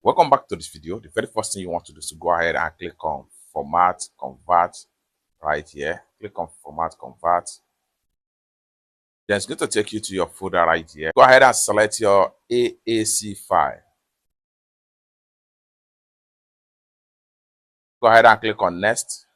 Welcome back to this video. The very first thing you want to do is to go ahead and click on Format, Convert right here. Click on Format, Convert. Then it's going to take you to your folder right here. Go ahead and select your AAC file. Go ahead and click on Next.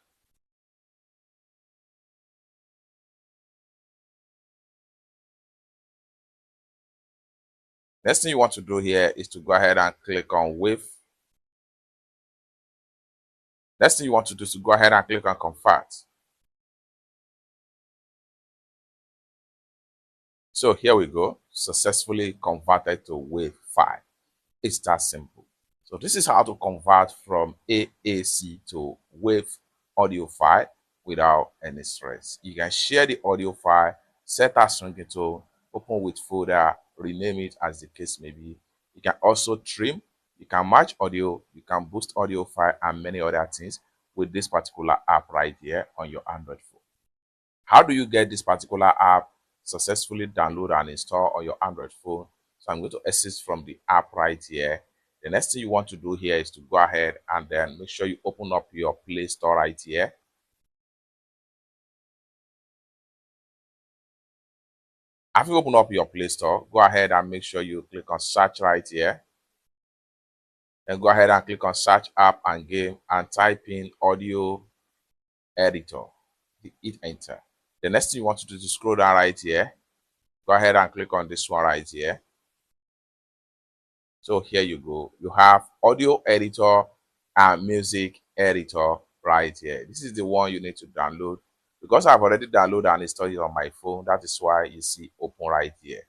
Next thing you want to do here is to go ahead and click on WAV. Next thing you want to do is to go ahead and click on Convert. So here we go, successfully converted to WAV file. It's that simple. So this is how to convert from AAC to WAV audio file without any stress. You can share the audio file, set as ringtone, open with folder, rename it as the case may be. You can also trim, you can match audio, you can boost audio file and many other things with this particular app right here on your Android phone. How do you get this particular app successfully download and install on your Android phone? So I'm going to exit from the app right here. The next thing you want to do here is to go ahead and then make sure you open up your Play Store right here. After you open up your Play Store, go ahead and make sure you click on search right here. Then go ahead and click on search app and game and type in audio editor. Hit enter. The next thing you want to do is to scroll down right here. Go ahead and click on this one right here. So here you go. You have audio editor and music editor right here. This is the one you need to download. Because I've already downloaded and installed it on my phone, that is why you see open right here.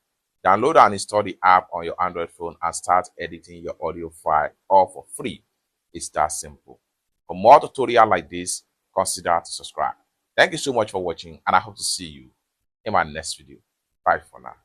Download and install the app on your Android phone and start editing your audio file all for free. It's that simple. For more tutorials like this, consider to subscribe. Thank you so much for watching and I hope to see you in my next video. Bye for now.